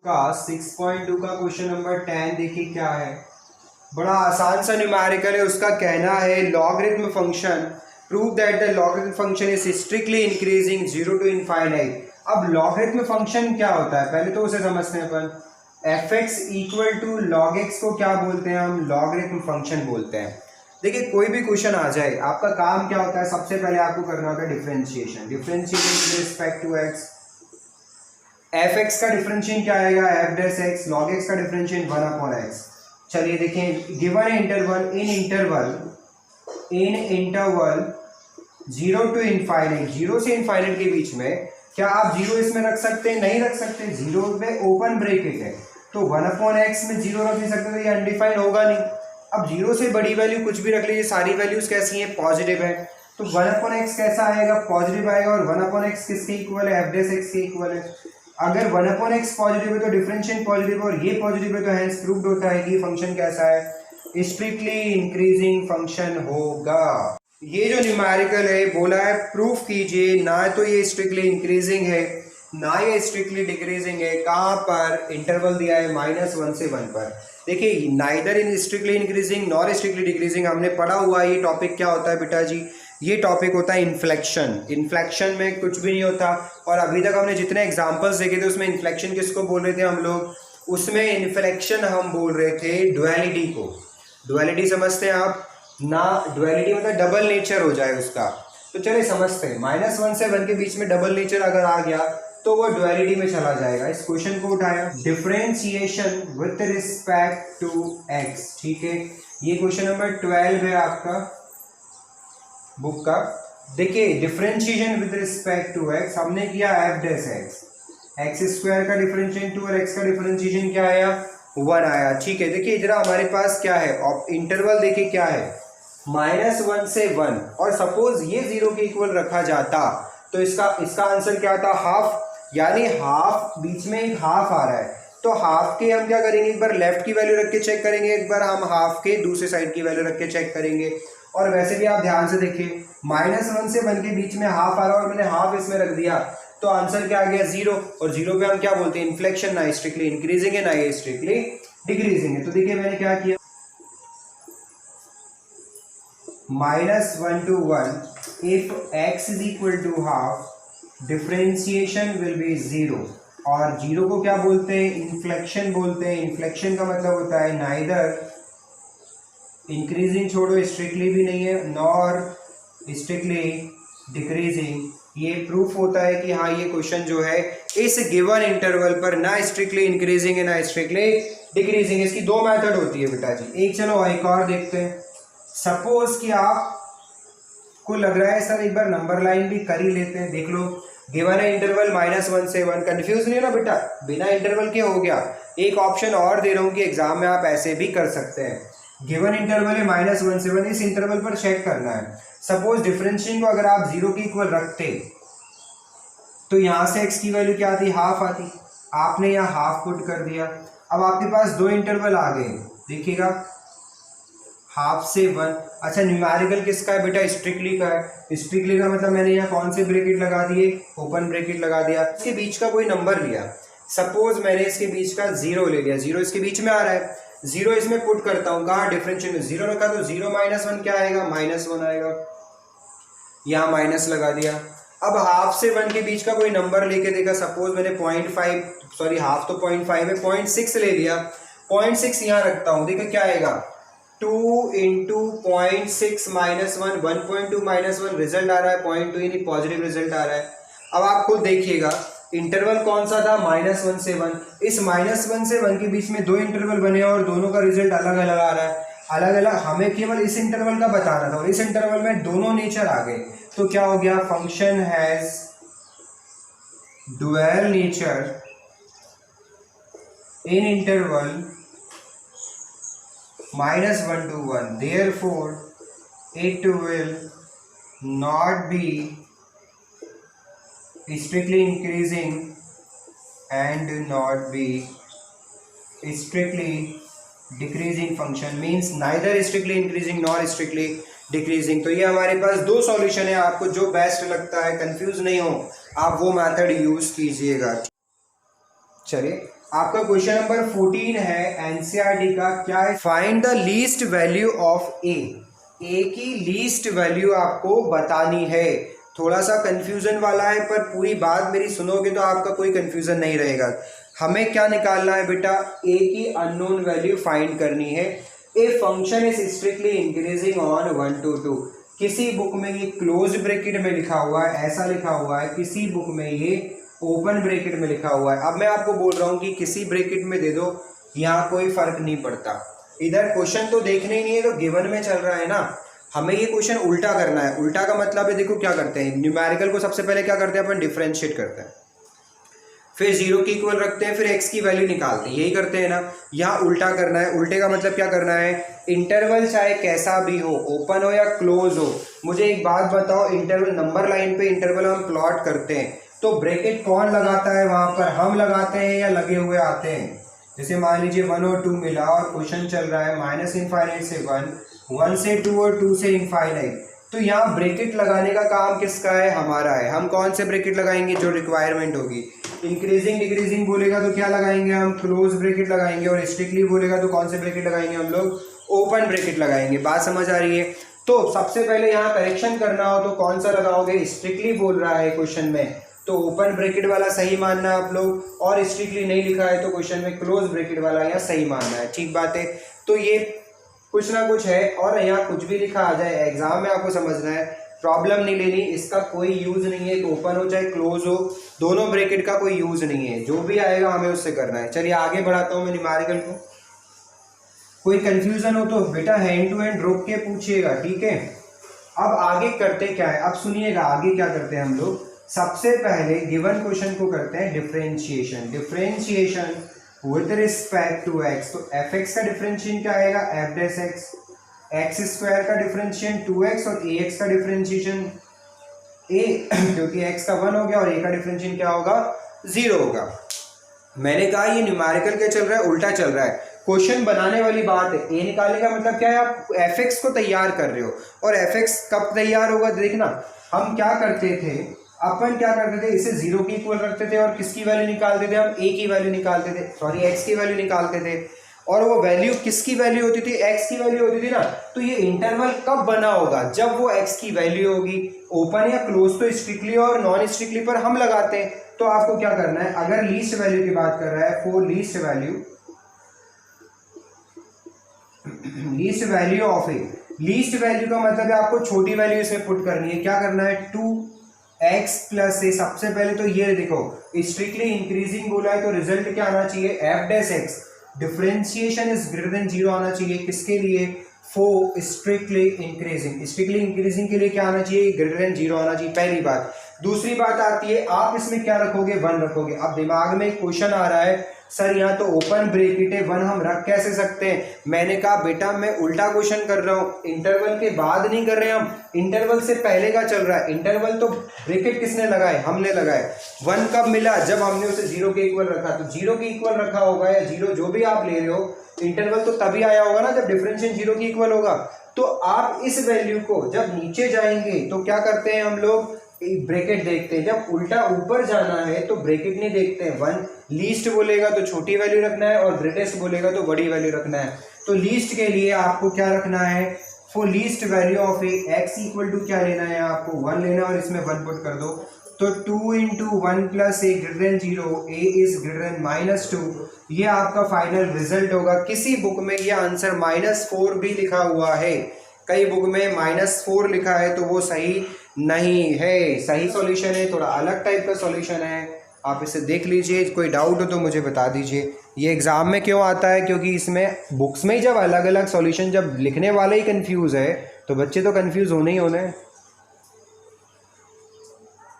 का 6.2 का question number 10 देखिए क्या है। बड़ा आसान सा न्यूमेरिकल है। उसका कहना है logarithm function prove that the logarithm function is strictly increasing 0 to infinite. अब लॉगरिथम फंक्शन क्या होता है पहले तो उसे समझते हैं अपन। F x equal to log x को क्या बोलते हैं हम? लॉगरिथम फंक्शन बोलते हैं। देखिए कोई भी क्वेश्चन आ जाए आपका काम क्या होता है, सबसे पहले आपको करना होता है differentiation. Differentiation with respect to x. F x का डिफरेंशिएशन क्या आएगा? F dash x. Log x का डिफरेंशिएशन 1 अपॉन एक्स। चलिए देखें, given interval in interval 0 to infinite, 0 से इनफाइनाइट के बीच में क्या आप 0 इसमें रख सकते हैं? नहीं रख सकते। 0 में ओपन ब्रैकेट है तो 1 अपॉन एक्स में 0 रख नहीं सकते, तो ये अनडिफाइंड होगा नहीं। अब 0 से बड़ी वैल्यू कुछ भी रख लीजिए, सारी वैल्यूज कैसी हैं? पॉजिटिव है, तो 1 अपॉन एक्स कैसा आएगा? पॉजिटिव आएगा। और 1 अपॉन एक्स किसके इक्वल है? एफ डैश एक्स के इक्वल है। अगर 1 अपॉन एक्स पॉजिटिव है तो डिफरेंशिएशन पॉजिटिव है, और ये पॉजिटिव है तो हेंस प्रूव्ड होता है कि फंक्शन कैसा है? स्ट्रिक्टली इंक्रीजिंग फंक्शन होगा। ये जो न्यूमेरिकल है बोला है प्रूफ कीजिए, ना तो ये स्ट्रिक्टली इंक्रीजिंग है ना ये स्ट्रिक्टली डिक्रीजिंग है। कहाँ पर? इंटरवल दिया है -1 से 1 पर। देखिए neither in strictly increasing nor strictly decreasing हमने पढ़ा हुआ। ये टॉपिक क्या होता है बेटा जी? ये टॉपिक होता है इन्फ्लेक्शन। इन्फ्लेक्शन में कुछ भी नहीं होता, और अभी तक हमने जितने एग्जांपल्स देखे थे उसमें इन्फ्लेक्शन किसको बोल रहे थे हम लोग? उसमें इन्फ्लेक्शन हम बोल रहे थे डुअलिटी को। डुअलिटी समझते हैं आप ना? डुअलिटी मतलब डबल नेचर हो जाए उसका। तो चलिए समझते हैं, -1 से 1 के बीच में डबल नेचर अगर आ गया तो वो डुअलिटी में चला जाएगा। इस क्वेश्चन को उठाया, differentiation with respect to x. ठीक है, ये क्वेश्चन नंबर 12 है आपका बुक का। देखिए differentiation with respect to x हमने किया f dash x. X square का डिफरेंशिएशन 2 और एक्स का डिफरेंशिएशन क्या आया? 1 आया। ठीक है, देखिए इधर हमारे पास क्या है? इंटरवल देखिए क्या है? -1 से 1, और सपोज ये 0 के इक्वल रखा जाता तो इसका आंसर क्या था? हाफ। यानी हाफ, बीच में एक हाफ आ रहा है तो हाफ के हम क्या करेंगे? एक बार लेफ्ट की वैल्यू रख के चेक करेंगे, एक बार हम हाफ के दूसरे साइड की वैल्यू रख के चेक करेंगे। और वैसे भी आप ध्यान से देखिए -1 से 1 के बीच में हाफ आ रहा है और मैंने हाफ इसमें रख दिया तो आंसर क्या आ गया? 0। और 0 पे हम क्या बोलते हैं? इन्फ्लेक्शन। ना स्ट्रिक्टली इंक्रीजिंग है ना ये स्ट्रिक्टली डिक्रीजिंग है। तो देखिए मैंने क्या किया, -1 to 1 if x is equal to half differentiation will be 0। और 0 को क्या बोलते हैं? इन्फ्लेक्शन बोलते हैं। इन्फ्लेक्शन का मतलब होता है नाइदर इंक्रीजिंग, छोड़ो स्ट्रिक्टली भी नहीं है, नॉर स्ट्रिक्टली डिक्रीजिंग। ये प्रूफ होता है कि हाँ ये क्वेश्चन जो है इस गिवन इंटरवल पर ना स्ट्रिक्टली इंक्रीजिंग है ना स्ट्रिक्टली डिक्रीजिंग। इसकी 2 मेथड होती है बेटा जी। एक चलो एक और देखते हैं। सपोज कि आप को लग रहा है सर एक बार नंबर लाइन भी कर ही लेते हैं। देख लो गिवन है इंटरवल -1 से 1। कंफ्यूज नहीं है ना बेटा? बिना इंटरवल के हो गया। एक ऑप्शन और दे रहा हूँ कि एग्जाम में आप ऐसे भी कर सकते हैं। गिवन इंटरवल है -1 से 1, इस इंटरवल पर चेक करना है। सपोज डिफरेंशिएशन को अगर आप 0 के इक्वल रखते तो यहाँ से x की वैल्यू क्या आती? हाफ आती। आपने यहाँ हाफ पुट कर दिया। अब आपके पास 2 इंटरवल आ गए, देखिएगा हाफ से 1। अच्छा न्यूमेरिकल किसका है बेटा? स्ट्रिक्टली का है। स्ट्रिक्टली का मतलब मैंने यहाँ कौन से ब्रैकेट लगा दिए? ओपन ब्रैकेट लगा दिया। इसके बीच का कोई नंबर लिया, सपोज मैंने इसके बीच का 0 ले लिया। 0 इसके बीच में आ रहा है, 0 इसमें पुट करता हूँ। कहाँ? डिफरेंशियल में 0 रखा तो 0 -1 क्या आएगा? -1 आएगा। यहाँ माइनस लगा दिया। अब हाफ से 1 के बीच का कोई नंबर लेके देखा, सपोज मैंने 0.5, सॉरी हाफ तो 0.5 है, 0.6 ले लिया। 0.6 यहाँ रखता हूँ, देखो क्या आएगा? 2 इंटू 0.6 -1, 1.2 -1 रिजल्ट आ रहा है 0.2, यानी पॉजिटिव रिजल्ट आ रहा है। अब आप खुद देखिएगा इंटरवल कौन सा था? -1 से 1। इस -1 से 1 के बीच में 2 इंटरवल बने और दोनों का रिजल्ट अलग अलग आ रहा है। अलग अलग, हमें केवल इस इंटरवल का बताना था और इस इंटरवल में दोनों नेचर आ गए। तो क्या हो गया? Function has dual nature in interval -1 to 1, therefore it will not be strictly increasing and not be strictly decreasing function, means neither strictly increasing nor strictly decreasing। तो ये हमारे पास 2 सॉल्यूशन है, आपको जो बेस्ट लगता है, कंफ्यूज नहीं हो आप वो मेथड यूज कीजिएगा। चलिए आपका क्वेश्चन नंबर 14 है एनसीईआरटी का, क्या है? Find the least value of a की लीस्ट वैल्यू आपको बतानी है। थोड़ा सा कंफ्यूजन वाला है, पर पूरी बात मेरी सुनोगे तो आपका कोई कंफ्यूजन नहीं रहेगा। हमें क्या निकालना है बेटा? ए की अननोन वैल्यू फाइंड करनी है। A function is strictly increasing on 1 to 2। किसी बुक में ये क्लोज ब्रैकेट में लिखा हुआ है, ऐसा लिखा हुआ है, किसी बुक में ये ओपन ब्रैकेट में लिखा हुआ है। अब मैं आपको बोल रहा हूँ कि किसी ब्रैकेट में दे दो, यहाँ कोई फर्क नहीं पड़ता। इधर क्वेश्चन तो देखने ही नहीं है, तो गिवन में चल रहा है ना। हमें ये क्वेश्चन उल्टा करना है। उल्टा का मतलब है, देखो क्या करते हैं, न्यूमेरिकल को सबसे पहले क्या करते हैं अपन, डिफरेंशिएट करते हैं, फिर जीरो की इक्वल रखते हैं, फिर एक्स की वैल्यू निकालते हैं, यही करते हैं ना। यहाँ उल्टा करना है। उल्टे का मतलब क्या करना है, इंटरवल चाहे कैसा भी हो, ओपन हो या क्लोज हो। मुझे एक बात बताओ, इंटरवल नंबर लाइन पे इंटरवल हम प्लॉट करते हैं तो ब्रैकेट कौन लगाता है वहां पर? हम लगाते हैं या लगे हुए आते हैं? जैसे मान लीजिए 1 और 2 मिला और क्वेश्चन चल रहा है -∞ से 1, 1 से 2 और 2 से इनफाइनाइट, तो यहाँ ब्रैकेट लगाने का काम किसका है? हमारा है। हम कौन से ब्रैकेट लगाएंगे? जो रिक्वायरमेंट होगी। इंक्रीजिंग डिक्रीजिंग बोलेगा तो क्या लगाएंगे हम? क्लोज ब्रैकेट लगाएंगे। और स्ट्रिक्टली बोलेगा तो कौन से ब्रैकेट लगाएंगे हम लोग? ओपन ब्रैकेट लगाएंगे। बात समझ आ रही है? तो सबसे पहले यहाँ करेक्शन करना हो तो कौन सा लगाओगे? स्ट्रिक्टली बोल रहा है क्वेश्चन में, तो ओपन ब्रैकेट वाला सही मानना है आप लोग, और स्ट्रिक्टली नहीं लिखा है तो क्वेश्चन में क्लोज ब्रैकेट वाला यहाँ सही मानना है। ठीक बात है। तो ये कुछ ना कुछ है, और यहाँ कुछ भी लिखा आ जाए, एग्जाम में आपको समझना है, प्रॉब्लम नहीं लेनी, इसका कोई यूज नहीं है। ओपन हो चाहे क्लोज हो, दोनों ब्रैकेट का कोई यूज नहीं है। जो भी आएगा हमें उससे करना है। चलिए आगे बढ़ाता हूँ मैं न्यूमेरिकल को। कोई कंफ्यूजन हो तो बेटा हैंड टू हैंड रोक के पूछिएगा, ठीक है। अब आगे करते क्या है, अब सुनिएगा आगे क्या करते हैं हम लोग। सबसे पहले गिवन क्वेश्चन को करते हैं differentiation. Differentiation with respect to x, तो एफ एक्स का डिफरेंशिएशन क्या आएगा? F dash x. X square का डिफरेंशिएशन 2x, और ए एक्स का डिफरेंशिएशन ए, क्योंकि एक्स का 1 हो गया, और ए का डिफरेंशिएशन क्या होगा? 0 होगा। मैंने कहा ये न्यूमेरिकल क्या चल रहा है? उल्टा चल रहा है। क्वेश्चन बनाने वाली बात है। ए निकालने का मतलब क्या है? आप एफ एक्स को तैयार कर रहे हो, और एफ एक्स कब तैयार होगा देखना। हम क्या करते थे, अपन क्या करते थे, इसे 0 की इक्वल रखते थे, और किसकी वैल्यू निकालते थे? हम ए की वैल्यू निकालते थे, सॉरी एक्स की वैल्यू निकालते थे। और वो वैल्यू किसकी वैल्यू होती थी? एक्स की वैल्यू होती थी ना। तो ये इंटरवल कब बना होगा? जब वो एक्स की वैल्यू होगी। ओपन या क्लोज तो स्ट्रिक्टली और नॉन स्ट्रिक्टली पर हम लगाते हैं। तो आपको क्या करना है, अगर लीस्ट वैल्यू की बात कर रहा है, for least value of A, least value का मतलब है आपको छोटी वैल्यू इसमें पुट करनी है। क्या करना है? 2x प्लस ए। सबसे पहले तो ये देखो, स्ट्रिक्टली इंक्रीजिंग बोला है तो रिजल्ट क्या आना चाहिए? F dash x differentiation is greater than 0 आना चाहिए। किसके लिए? For strictly increasing. Strictly increasing के लिए क्या आना चाहिए? ग्रेटर देन 0 आना चाहिए, पहली बात। दूसरी बात आती है, आप इसमें क्या रखोगे? 1 रखोगे। अब दिमाग में एक क्वेश्चन आ रहा है, सर यहाँ तो ओपन ब्रैकेट है, 1 हम रख कैसे सकते हैं? मैंने कहा बेटा मैं उल्टा क्वेश्चन कर रहा हूँ, इंटरवल के बाद नहीं कर रहे हम, इंटरवल से पहले का चल रहा है। इंटरवल तो ब्रैकेट किसने लगाए? हमने लगाए। 1 कब मिला? जब हमने उसे 0 के इक्वल रखा। तो 0 के इक्वल रखा होगा, या 0 जो भी आप ले रहे हो, इंटरवल तो तभी आया होगा ना जब डिफरेंशिएशन 0 की इक्वल होगा। तो आप इस वैल्यू को जब नीचे जाएंगे तो क्या करते हैं हम लोग? ब्रैकेट देखते हैं। जब उल्टा ऊपर जाना है तो ब्रैकेट नहीं देखते हैं। 1 लीस्ट बोलेगा तो छोटी वैल्यू रखना है, और ग्रेटेस्ट बोलेगा तो बड़ी वैल्यू रखना है। तो लीस्ट के लिए आपको क्या रखना है? For least value of a, x equal to क्या लेना है आपको? 1 लेना है, और इसमें 1 पुट कर दो। तो 2 × 1 + a greater than 0, a is greater than -2। ये आपका फाइनल रिजल्ट होगा। किसी बुक में ये आंसर -4 भी लिखा हुआ है, कई बुक में -4 लिखा है, तो वो सही नहीं है। सही सॉल्यूशन है, थोड़ा अलग टाइप का सॉल्यूशन है, आप इसे देख लीजिए। कोई डाउट हो तो मुझे बता दीजिए। ये एग्जाम में क्यों आता है? क्योंकि इसमें बुक्स में ही जब अलग अलग सॉल्यूशन जब लिखने वाला ही कंफ्यूज है तो बच्चे तो कंफ्यूज होने ही होने हैं।